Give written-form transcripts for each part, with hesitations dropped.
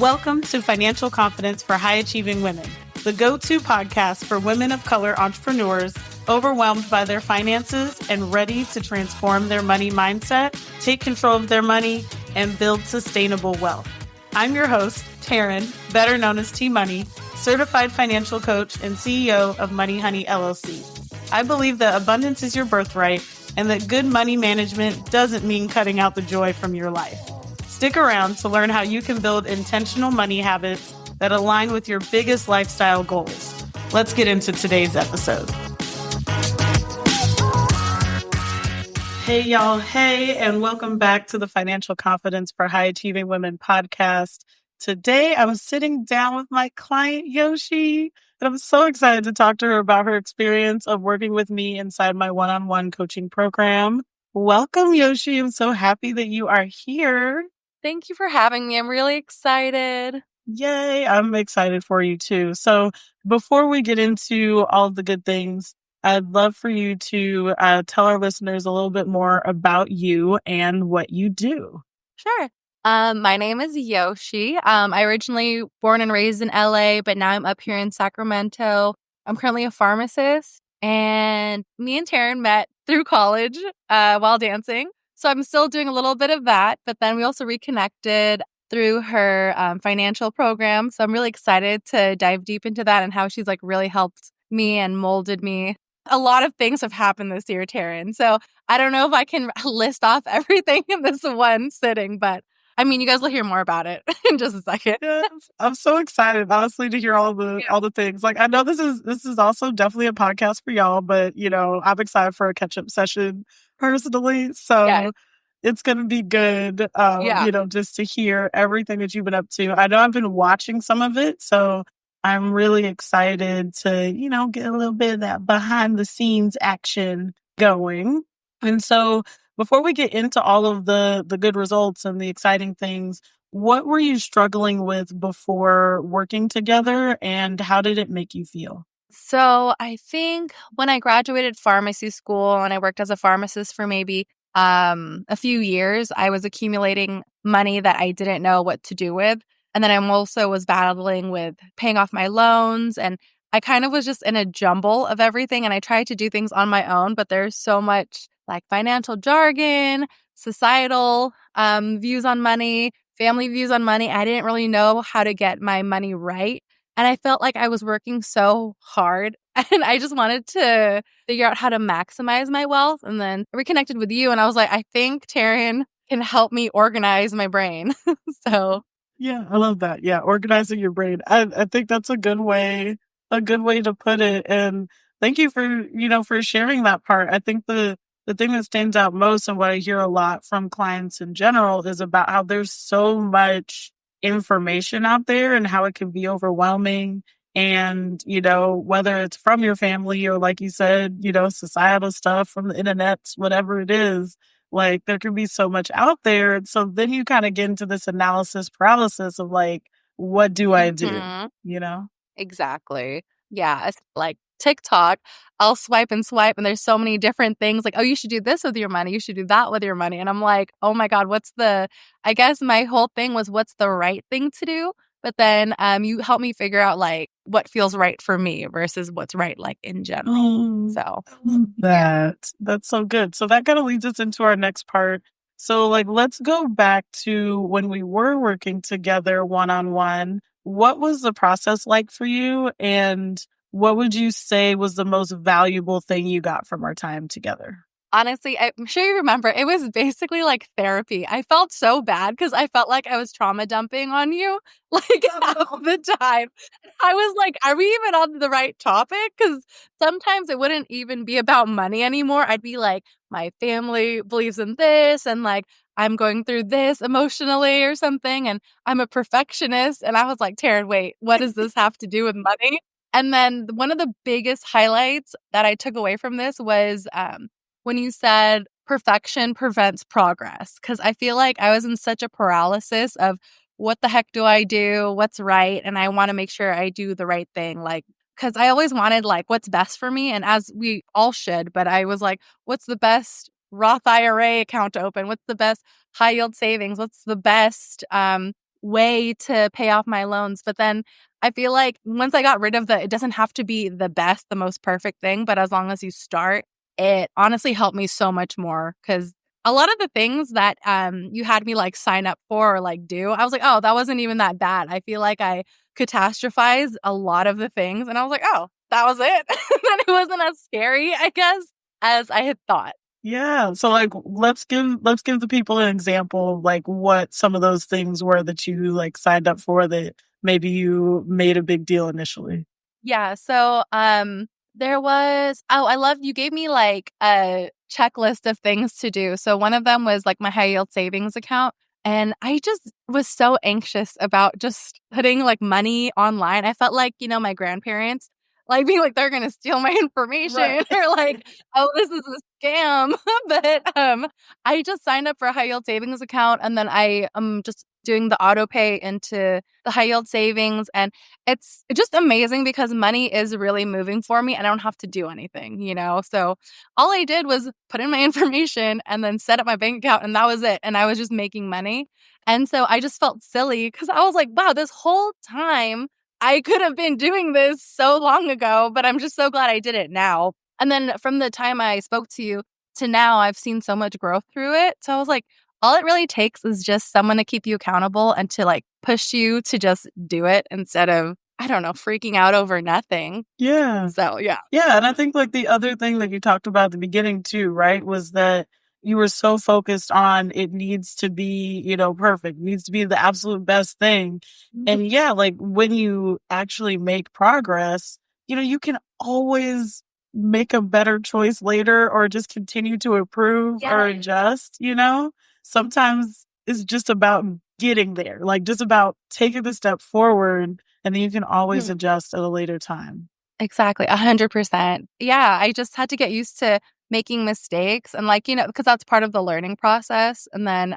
Welcome to Financial Confidence for High-Achieving Women, the go-to podcast for women of color entrepreneurs overwhelmed by their finances and ready to transform their money mindset, take control of their money, and build sustainable wealth. I'm your host, Taryn, better known as T-Money, certified financial coach and CEO of Money Honey LLC. I believe that abundance is your birthright and that good money management doesn't mean cutting out the joy from your life. Stick around to learn how you can build intentional money habits that align with your biggest lifestyle goals. Let's get into today's episode. Hey, y'all. Hey, and welcome back to the Financial Confidence for High Achieving Women podcast. Today, I was sitting down with my client, Yoshi, and I'm so excited to talk to her about her experience of working with me inside my one-on-one coaching program. Welcome, Yoshi. I'm so happy that you are here. Thank you for having me. I'm really excited. Yay. I'm excited for you too. So before we get into all of the good things, I'd love for you to tell our listeners a little bit more about you and what you do. Sure. My name is Yoshi. I originally born and raised in LA, but now I'm up here in Sacramento. I'm currently a pharmacist, and me and Taryn met through college while dancing. So I'm still doing a little bit of that, but then we also reconnected through her financial program. So I'm really excited to dive deep into that and how she's really helped me and molded me. A lot of things have happened this year, Taryn. So I don't know if I can list off everything in this one sitting, but I mean, you guys will hear more about it in just a second. Yes, I'm so excited, honestly, to hear all the things. I know this is also definitely a podcast for y'all, but I'm excited for a catch-up session personally. So it's gonna be good, just to hear everything that you've been up to. I know I've been watching some of it, so I'm really excited to, get a little bit of that behind the scenes action going. And so before we get into all of the good results and the exciting things, what were you struggling with before working together and how did it make you feel? So I think when I graduated pharmacy school and I worked as a pharmacist for maybe a few years, I was accumulating money that I didn't know what to do with. And then I also was battling with paying off my loans, and I kind of was just in a jumble of everything. And I tried to do things on my own, but there's so much financial jargon, societal views on money, family views on money. I didn't really know how to get my money right. And I felt like I was working so hard and I just wanted to figure out how to maximize my wealth. And then I reconnected with you and I was like, I think Taryn can help me organize my brain. So yeah, I love that. Yeah, organizing your brain. I think that's a good way to put it. And thank you for sharing that part. I think the thing that stands out most and what I hear a lot from clients in general is about how there's so much information out there and how it can be overwhelming. And, whether it's from your family or like you said, societal stuff from the internet, whatever it is, there can be so much out there. And so then you kind of get into this analysis paralysis of what do I do? Exactly. Yeah. It's like TikTok, I'll swipe and swipe, and there's so many different things oh, you should do this with your money. You should do that with your money. And I'm like, oh my God, I guess my whole thing was what's the right thing to do? But then you help me figure out what feels right for me versus what's right in general. So that's so good. So that kind of leads us into our next part. So let's go back to when we were working together one-on-one. What was the process like for you? And what would you say was the most valuable thing you got from our time together? Honestly, I'm sure you remember, it was basically like therapy. I felt so bad because I felt like I was trauma dumping on you half the time. I was like, are we even on the right topic? Because sometimes it wouldn't even be about money anymore. I'd be like, my family believes in this and I'm going through this emotionally or something. And I'm a perfectionist. And I was like, Taryn, wait, what does this have to do with money? And then one of the biggest highlights that I took away from this was when you said perfection prevents progress, because I feel like I was in such a paralysis of what the heck do I do? What's right? And I want to make sure I do the right thing. Because I always wanted what's best for me. And as we all should, but I was like, what's the best Roth IRA account to open? What's the best high yield savings? What's the best way to pay off my loans. But then I feel like once I got rid of it doesn't have to be the best, the most perfect thing, but as long as you start, it honestly helped me so much more because a lot of the things that you had me like sign up for or like do, I was like, oh, that wasn't even that bad. I feel like I catastrophized a lot of the things and I was like, oh, that was it. Then it wasn't as scary, I guess, as I had thought. Yeah. So like let's give the people an example of like what some of those things were that you like signed up for that maybe you made a big deal initially. Yeah. So there was I love you gave me like a checklist of things to do. So one of them was like my high yield savings account. And I just was so anxious about just putting like money online. I felt like, my grandparents like being like they're gonna steal my information Right. or like, oh, this is a scam. But I just signed up for a high yield savings account and then I am just doing the auto pay into the high yield savings and it's just amazing because money is really moving for me and I don't have to do anything. So all I did was put in my information and then set up my bank account and that was it. And I was just making money. And so I just felt silly because I was like, wow, this whole time I could have been doing this so long ago, but I'm just so glad I did it now. And then from the time I spoke to you to now, I've seen so much growth through it. So I was like, all it really takes is just someone to keep you accountable and to like push you to just do it instead of, I don't know, freaking out over nothing. Yeah. So, yeah. Yeah. And I think like the other thing that you talked about at the beginning too, right, was that you were so focused on it needs to be, perfect, needs to be the absolute best thing. And yeah, like when you actually make progress, you can always make a better choice later or just continue to improve or Yeah. adjust. Sometimes it's just about getting there, like just about taking the step forward and then you can always adjust at a later time. Exactly. 100%. Yeah. I just had to get used to making mistakes and like, because that's part of the learning process. And then,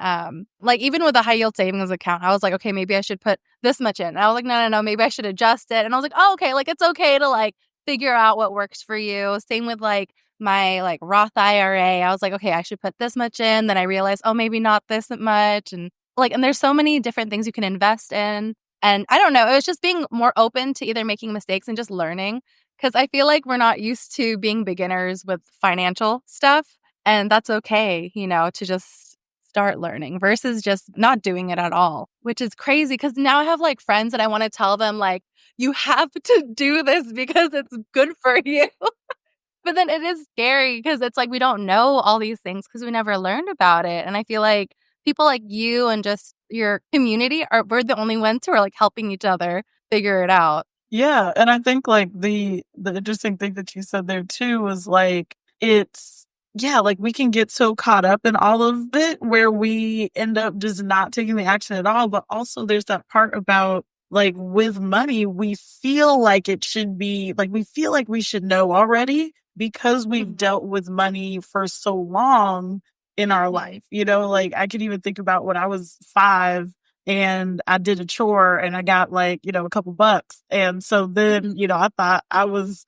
like even with a high yield savings account, I was like, okay, maybe I should put this much in. And I was like, no, no, no, maybe I should adjust it. And I was like, oh, okay. Like it's okay to like figure out what works for you. Same with like my like Roth IRA. I was like, okay, I should put this much in. Then I realized, oh, maybe not this much. And there's so many different things you can invest in. And I don't know, it was just being more open to either making mistakes and just learning. Because I feel like we're not used to being beginners with financial stuff. And that's okay, to just start learning versus just not doing it at all, which is crazy. Because now I have like friends and I want to tell them, like, you have to do this because it's good for you. But then it is scary because it's like we don't know all these things because we never learned about it. And I feel like people like you and just your community we're the only ones who are like helping each other figure it out. Yeah, and I think like the interesting thing that you said there too was like it's yeah, like we can get so caught up in all of it where we end up just not taking the action at all. But also there's that part about like with money, we feel like it should be like we feel like we should know already because we've dealt with money for so long in our life. Like I could even think about when I was 5 and I did a chore and I got like, a couple bucks. And so then, I thought I was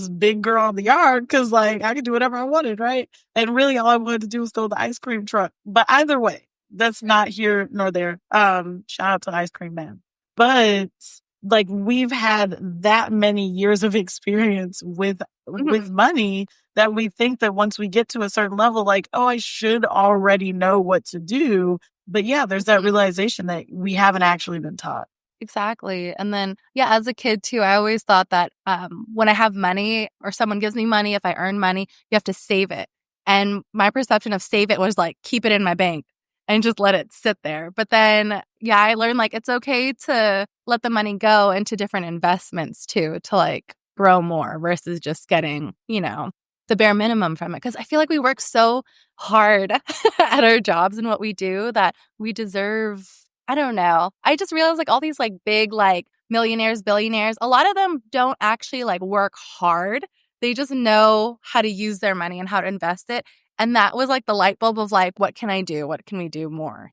big girl in the yard because like I could do whatever I wanted, right? And really all I wanted to do was go to the ice cream truck. But either way, that's not here nor there. Shout out to the ice cream man. But like we've had that many years of experience with money that we think that once we get to a certain level, like, oh, I should already know what to do. But yeah, there's that realization that we haven't actually been taught. Exactly. And then, yeah, as a kid too, I always thought that when I have money or someone gives me money, if I earn money, you have to save it. And my perception of save it was like, keep it in my bank and just let it sit there. But then, yeah, I learned like it's okay to let the money go into different investments too, to like grow more versus just getting, the bare minimum from it. Cause I feel like we work so hard at our jobs and what we do that we deserve, I don't know. I just realized like all these like big like millionaires, billionaires, a lot of them don't actually like work hard. They just know how to use their money and how to invest it. And that was like the light bulb of like, what can I do? What can we do more?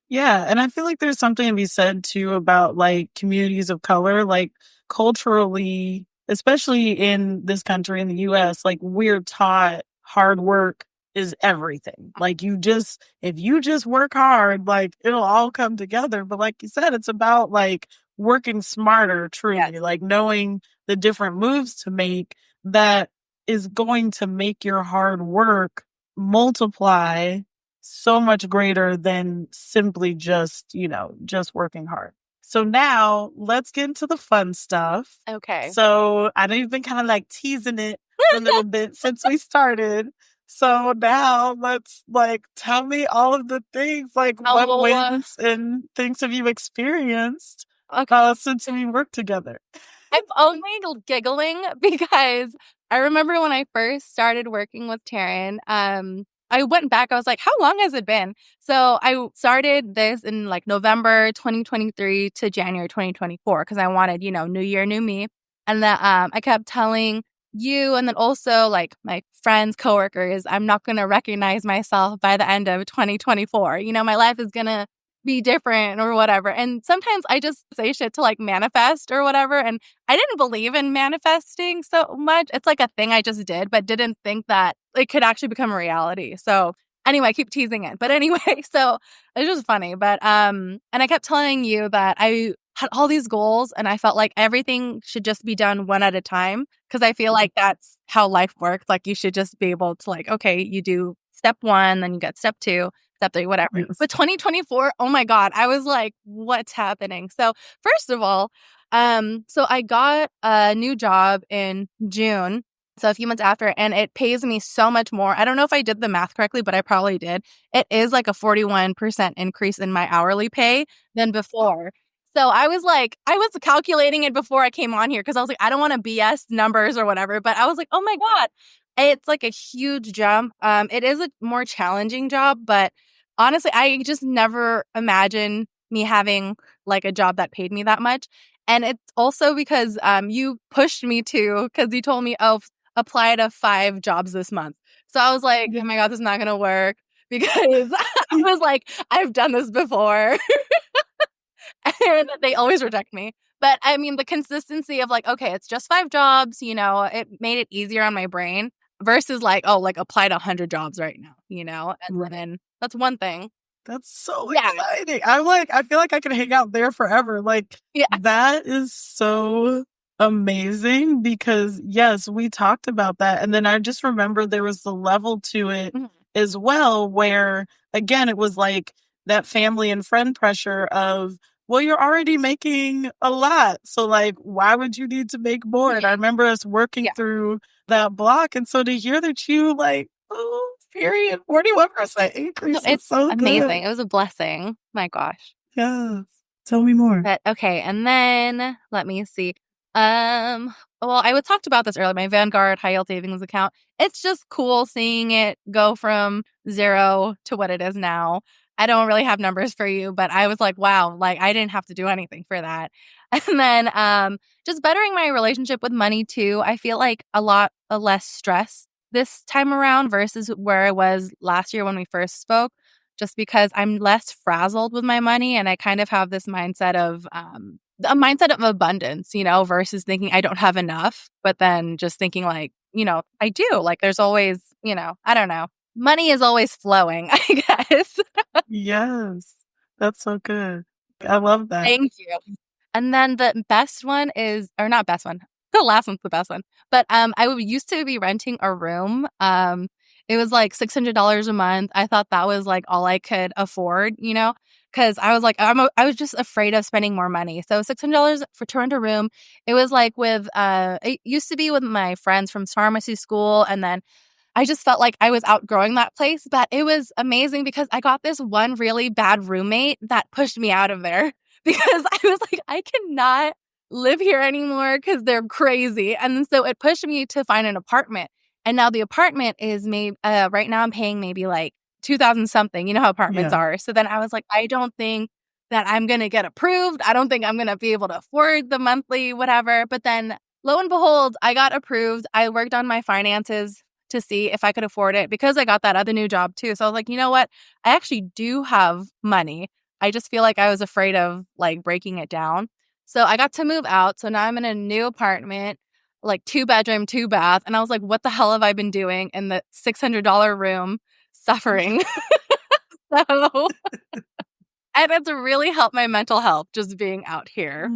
Yeah. And I feel like there's something to be said too about like communities of color, like culturally, especially in this country, in the US, like we're taught hard work is everything. Like if you just work hard, like it'll all come together. But like you said, it's about like working smarter, truly, like knowing the different moves to make that is going to make your hard work multiply so much greater than simply just working hard. So now let's get into the fun stuff. Okay. So I know you've been kind of like teasing it a little bit since we started. So now let's like tell me all of the things, like what wins and things have you experienced since we worked together? I'm only giggling because I remember when I first started working with Taryn, I went back, I was like, how long has it been? So I started this in like November 2023 to January 2024 because I wanted, new year, new me. And then I kept telling you and then also like my friends, coworkers, I'm not going to recognize myself by the end of 2024. My life is going to be different or whatever. And sometimes I just say shit to like manifest or whatever. And I didn't believe in manifesting so much. It's like a thing I just did, but didn't think that it could actually become a reality. So anyway, I keep teasing it. But anyway, so it's just funny. But and I kept telling you that I had all these goals and I felt like everything should just be done one at a time. Cause I feel like that's how life works. Like you should just be able to like, okay, you do step 1, then you get step 2. Step 3, whatever. Yes. But 2024, oh my God, I was like, what's happening? So first of all, so I got a new job in June. So a few months after, and it pays me so much more. I don't know if I did the math correctly, but I probably did. It is like a 41% increase in my hourly pay than before. So I was calculating it before I came on here because I was like, I don't want to BS numbers or whatever. But I was like, oh my God, it's like a huge jump. It is a more challenging job, but honestly, I just never imagined me having like a job that paid me that much. And it's also because you pushed me to, because you told me, oh, apply to 5 jobs this month. So I was like, oh my God, this is not going to work because I was like, I've done this before. And they always reject me. But I mean, the consistency of like, okay, it's just 5 jobs, it made it easier on my brain versus like, oh, like apply to 100 jobs right now, and then that's one thing. That's so exciting. I feel like I can hang out there forever. Like, that is so amazing because yes, we talked about that. And then I just remember there was the level to it as well, where again, it was like that family and friend pressure of, well, you're already making a lot. So like, why would you need to make more? And I remember us working through that block. And so to hear that you like, oh, period, 41% increase. It's so amazing. Good. It was a blessing. My gosh. Yes. Tell me more. But okay. And then let me see. Well, I talked about this earlier, my Vanguard high yield savings account. It's just cool seeing it go from 0 to what it is now. I don't really have numbers for you, but I was like, wow, like I didn't have to do anything for that. And then just bettering my relationship with money too. I feel like a lot less stress this time around versus where I was last year when we first spoke, just because I'm less frazzled with my money and I kind of have this mindset of a mindset of abundance, versus thinking I don't have enough, but then just thinking like, I do. Like there's always, I don't know. Money is always flowing, I guess. Yes. That's so good. I love that. Thank you. And then the best one is, or not best one, the last one's the best one. But I used to be renting a room. It was like $600 a month. I thought that was like all I could afford, because I was like, I was just afraid of spending more money. So $600 to rent a room. It was like it used to be with my friends from pharmacy school. And then I just felt like I was outgrowing that place. But it was amazing because I got this one really bad roommate that pushed me out of there because I was like, I cannot live here anymore because they're crazy. And so it pushed me to find an apartment. And now the apartment is maybe right now I'm paying maybe like 2,000 something. You know how apartments are. So then I was like, I don't think that I'm going to get approved. I don't think I'm going to be able to afford the monthly whatever. But then lo and behold, I got approved. I worked on my finances to see if I could afford it because I got that other new job too. So I was like, you know what? I actually do have money. I just feel like I was afraid of like breaking it down. So I got to move out. So now I'm in a new apartment. like 2-bedroom, 2-bath. And I was like, what the hell have I been doing in the $600 room suffering? So, and it's really helped my mental health just being out here.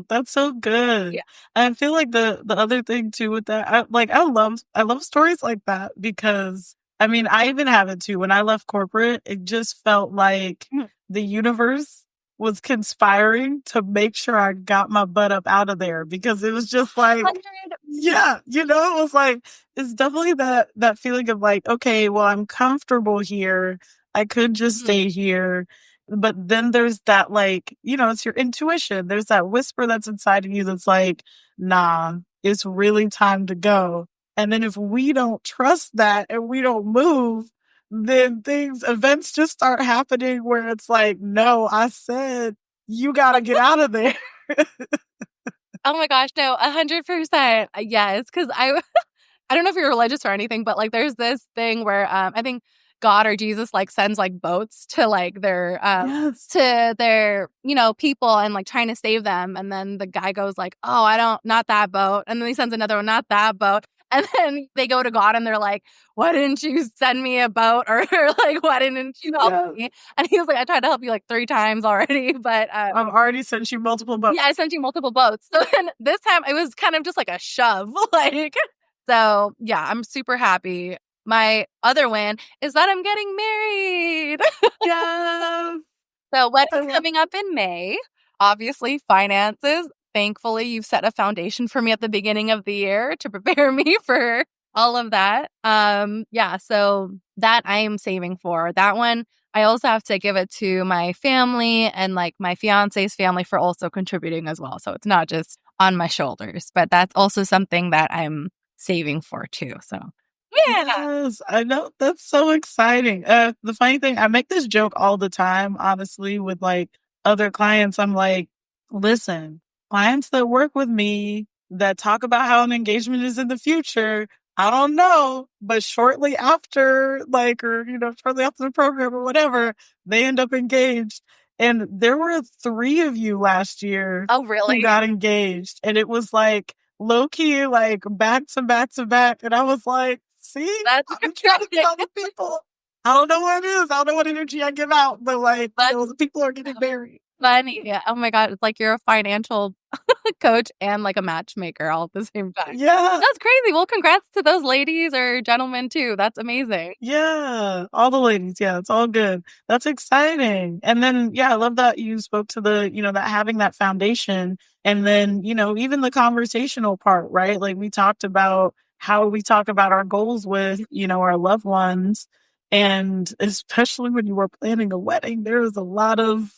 That's so good. Yeah. I feel like the other thing too with that, I love stories like that because I mean, I even have it too. When I left corporate, it just felt like the universe was conspiring to make sure I got my butt up out of there because it was just like, 100. yeah, it was like, it's definitely that feeling of like, okay, well, I'm comfortable here. I could just stay here. But then there's that like, it's your intuition. There's that whisper that's inside of you that's like, nah, it's really time to go. And then if we don't trust that and we don't move, then events just start happening where it's like, no, I said, you got to get out of there. Oh my gosh, no, 100%. Yes, because I don't know if you're religious or anything, but like there's this thing where I think God or Jesus like sends like boats to like their Yes. to their people and like trying to save them, and then the guy goes like, oh, not that boat, and then he sends another one, not that boat, and then they go to God and they're like, why didn't you send me a boat, or like why didn't you help me? And he was like, I tried to help you like 3 times already, but I've already sent you multiple boats. Yeah, I sent you multiple boats. So then this time it was kind of just like a shove, like. So yeah, I'm super happy. My other win is that I'm getting married. Yes. So wedding's coming up in May. Obviously, finances. Thankfully, you've set a foundation for me at the beginning of the year to prepare me for all of that. Yeah, so that I am saving for. That one, I also have to give it to my family and like my fiance's family for also contributing as well. So it's not just on my shoulders, but that's also something that I'm saving for too. So yeah. Yes, I know. That's so exciting. The funny thing, I make this joke all the time, honestly, with like other clients. I'm like, listen, clients that work with me that talk about how an engagement is in the future, I don't know, but shortly after, like, or, shortly after the program or whatever, they end up engaged. And there were 3 of you last year Oh, really? who got engaged. And it was like low key, like back to back to back. And I was like, see, That's I'm trying to tell the people. I don't know what it is. I don't know what energy I give out, but like, the people are getting married. Funny. Yeah. Oh my God. It's like you're a financial coach and like a matchmaker all at the same time. Yeah. That's crazy. Well, congrats to those ladies or gentlemen too. That's amazing. Yeah. All the ladies. Yeah. It's all good. That's exciting. And then, yeah, I love that you spoke to the, that having that foundation and then, even the conversational part, right? Like we talked about how we talk about our goals with, our loved ones. And especially when you are planning a wedding, there is a lot of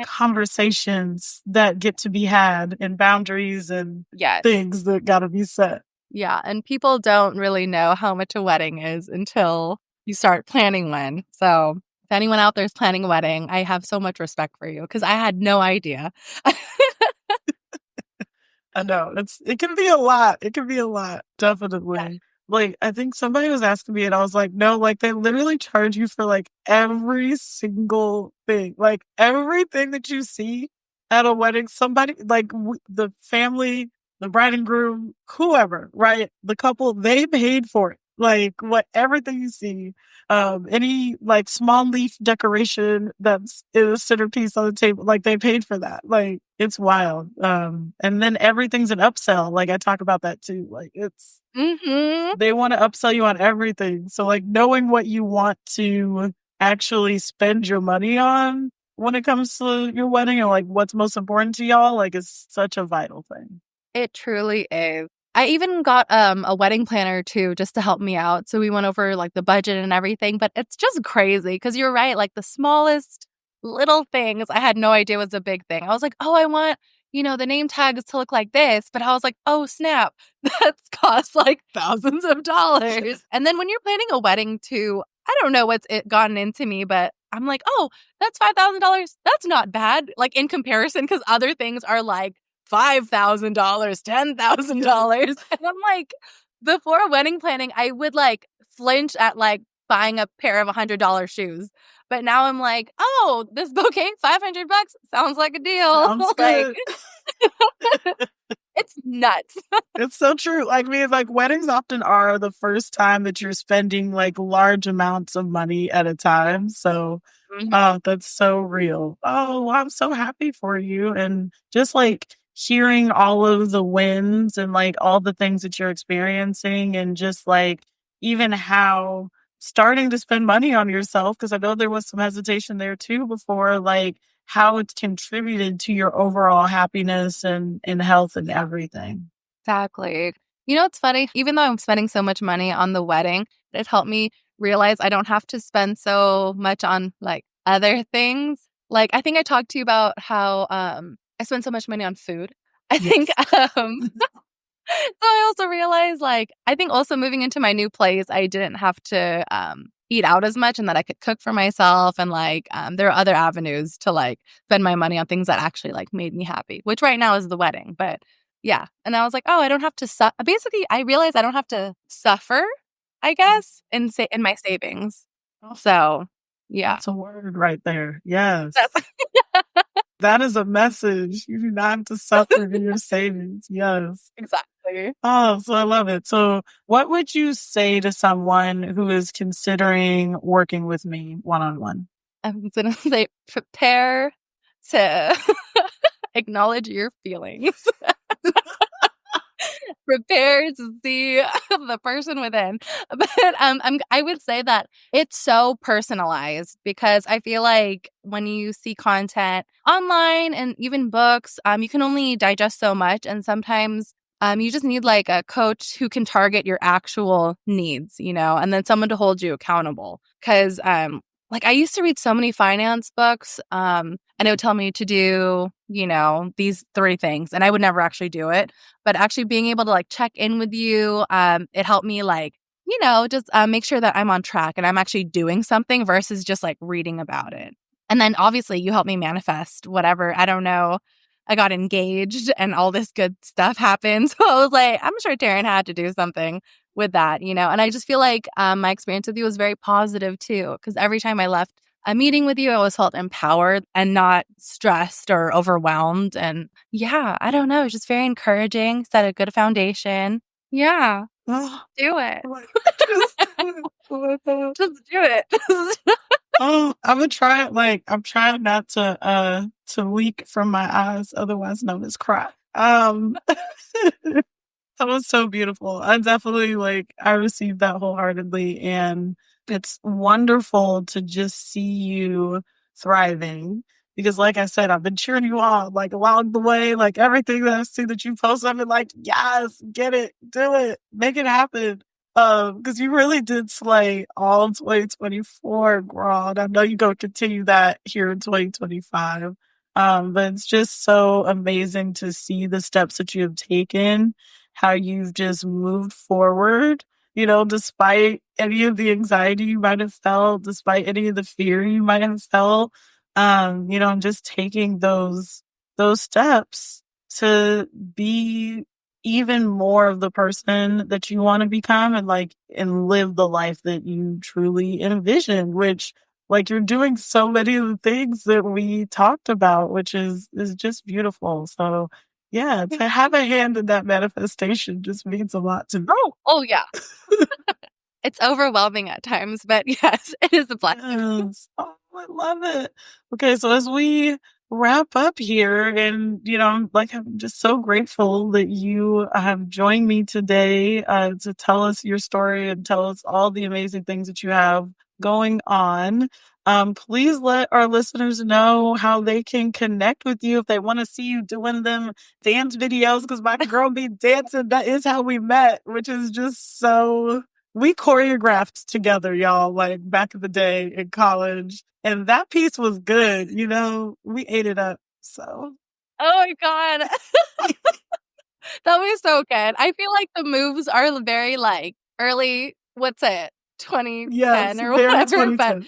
conversations that get to be had and boundaries and things that got to be set. Yeah. And people don't really know how much a wedding is until you start planning one. So if anyone out there is planning a wedding, I have so much respect for you because I had no idea. I know. It can be a lot. It can be a lot. Definitely. Yeah. Like, I think somebody was asking me and I was like, no, like they literally charge you for like every single thing. Like everything that you see at a wedding, somebody like the family, the bride and groom, whoever, right? The couple, they paid for it. Like everything you see, any like small leaf decoration that's in a centerpiece on the table, like they paid for that. Like it's wild. And then everything's an upsell. Like I talk about that too. Like it's, they want to upsell you on everything. So like knowing what you want to actually spend your money on when it comes to your wedding and like what's most important to y'all, like is such a vital thing. It truly is. I even got a wedding planner too, just to help me out. So we went over like the budget and everything, but it's just crazy because you're right. Like the smallest little things, I had no idea was a big thing. I was like, oh, I want, the name tags to look like this. But I was like, oh, snap, that's cost like thousands of dollars. And then when you're planning a wedding too, I don't know what's gotten into me, but I'm like, oh, that's $5,000. That's not bad. Like in comparison, because other things are like $5,000, $10,000. And I'm like, before wedding planning, I would like flinch at like buying a pair of $100 shoes. But now I'm like, oh, this bouquet, $500 sounds like a deal. Sounds good. It's nuts. It's so true. Like, I mean, like weddings often are the first time that you're spending like large amounts of money at a time. So, Mhm. oh, that's so real. Oh, well, I'm so happy for you. And just like hearing all of the wins and like all the things that you're experiencing, and just like even how starting to spend money on yourself, because I know there was some hesitation there too before, like how it's contributed to your overall happiness and health and everything. Exactly. You know, it's funny. Even though I'm spending so much money on the wedding, it helped me realize I don't have to spend so much on like other things. Like I think I talked to you about how I spend so much money on food. I think Yes. so I also realized like I think also moving into my new place, I didn't have to eat out as much and that I could cook for myself and like there are other avenues to like spend my money on things that actually like made me happy, which right now is the wedding. But yeah. And I was like, oh, I don't have to basically I realized I don't have to suffer, I guess, in my savings. Oh, So yeah. that's a word right there. Yes. That's That is a message. You do not have to suffer in your savings. Yes. exactly. Oh, so I love it. So, what would you say to someone who is considering working with me one on one? I'm gonna say prepare to acknowledge your feelings. Prepared to see the person within. But I would say that it's so personalized because I feel like when you see content online and even books, you can only digest so much, and sometimes you just need like a coach who can target your actual needs, you know, and then someone to hold you accountable. Because like I used to read so many finance books, and it would tell me to do, you know, these 3 things, and I would never actually do it. But actually being able to like check in with you, it helped me like, you know, just make sure that I'm on track and I'm actually doing something versus just like reading about it. And then obviously you helped me manifest whatever. I don't know. I got engaged and all this good stuff happened. So I was like, I'm sure Taryn had to do something with that, you know? And I just feel like my experience with you was very positive too, because every time I left a meeting with you, I always felt empowered and not stressed or overwhelmed. And yeah, I don't know. It's just very encouraging, set a good foundation. Yeah, Oh, do it. my- just, oh my God. Just do it. Oh, I'm gonna try it. Like, I'm trying not to leak from my eyes, otherwise known as cry. That was so beautiful. I definitely like I received that wholeheartedly, and it's wonderful to just see you thriving, because like I said, I've been cheering you on like along the way, like everything that I see that you post, I've been like, yes, get it, do it, make it happen. Because you really did slay all 2024, girl. And I know you're gonna continue that here in 2025. But it's just so amazing to see the steps that you have taken, how you've just moved forward, you know, despite any of the anxiety you might have felt, despite any of the fear you might have felt, you know, and just taking those steps to be even more of the person that you want to become, and like and live the life that you truly envision, which like you're doing so many of the things that we talked about, which is just beautiful. So yeah, to have a hand in that manifestation just means a lot to me. Oh yeah. It's overwhelming at times, but yes, it is a blessing. Yes. Oh, I love it. Okay, so as we wrap up here, and you know, I'm just so grateful that you have joined me today to tell us your story and tell us all the amazing things that you have going on. Please let our listeners know how they can connect with you if they want to see you doing them dance videos, because my girl be dancing. That is how we met, which is just so we choreographed together, y'all, like back in the day in college. And that piece was good, you know, we ate it up. So, Oh my God. That was so good. I feel like the moves are very like early, what's it, yes, 2010 or very whatever. But 2010.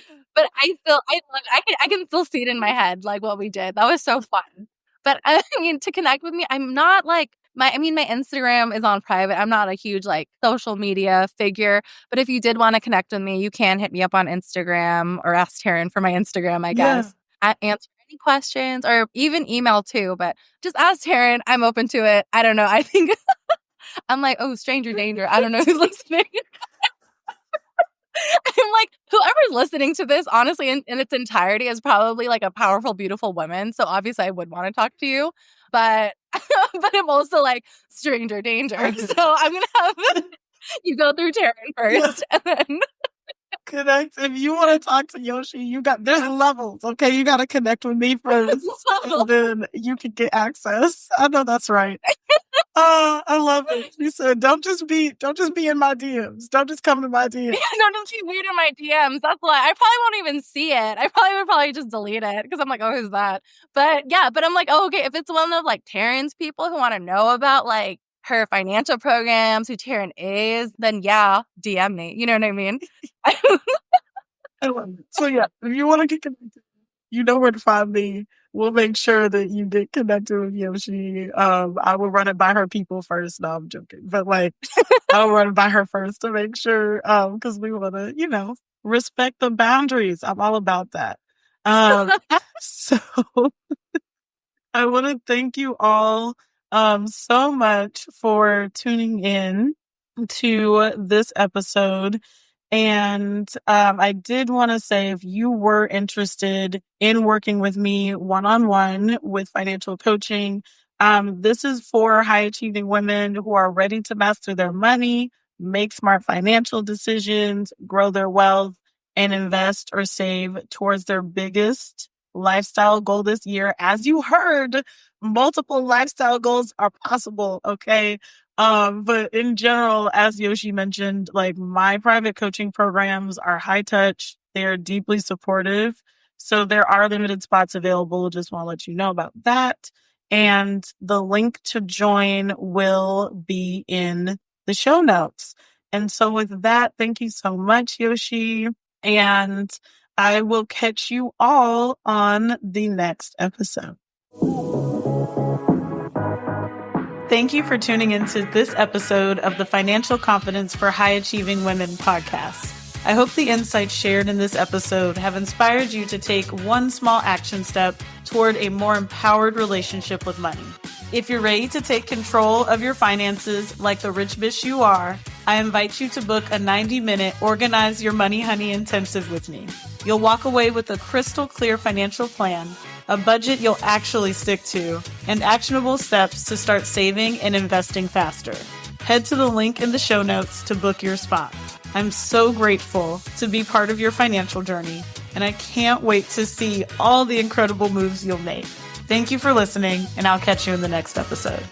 I can still see it in my head, like what we did. That was so fun. But I mean, to connect with me, I'm not like my Instagram is on private. I'm not a huge like social media figure. But if you did want to connect with me, you can hit me up on Instagram or ask Taryn for my Instagram, I Yeah. guess. At answer any questions, or even email too, but just ask Taryn. I'm open to it. I don't know. I think I'm like, oh, stranger danger. I don't know who's listening. I'm like, whoever's listening to this, honestly, in its entirety is probably like a powerful, beautiful woman. So obviously I would want to talk to you, but but I'm also like stranger danger. So I'm going to have you go through Taryn first, and then connect. If you want to talk to Yoshi, there's levels, okay? You got to connect with me first, and then you can get access. I know that's right. I love it. You said, don't just be in my DMs. Don't just come to my DMs. Don't just be weird in my DMs. That's why I probably won't even see it. I probably would just delete it because I'm like, oh, who's that? But yeah, but I'm like, oh, okay. If it's one of like Taryn's people who want to know about like her financial programs, who Taryn is, then yeah, DM me. You know what I mean? I love it. So yeah, if you want to get connected, you know where to find me. We'll make sure that you get connected with Yoshi. I will run it by her people first. No, I'm joking. But like, I'll run it by her first to make sure, because we want to, respect the boundaries. I'm all about that. So I want to thank you all so much for tuning in to this episode. And I did want to say, if you were interested in working with me one-on-one with financial coaching, this is for high-achieving women who are ready to master their money, make smart financial decisions, grow their wealth, and invest or save towards their biggest lifestyle goal this year. As you heard, multiple lifestyle goals are possible, okay? But in general, as Yoshi mentioned, like my private coaching programs are high touch. They're deeply supportive. So there are limited spots available. Just want to let you know about that. And the link to join will be in the show notes. And so with that, thank you so much, Yoshi. And I will catch you all on the next episode. Thank you for tuning into this episode of the Financial Confidence for High Achieving Women podcast. I hope the insights shared in this episode have inspired you to take one small action step toward a more empowered relationship with money. If you're ready to take control of your finances like the rich bitch you are, I invite you to book a 90-minute Organize Your Money Honey intensive with me. You'll walk away with a crystal clear financial plan, a budget you'll actually stick to, and actionable steps to start saving and investing faster. Head to the link in the show notes to book your spot. I'm so grateful to be part of your financial journey, and I can't wait to see all the incredible moves you'll make. Thank you for listening, and I'll catch you in the next episode.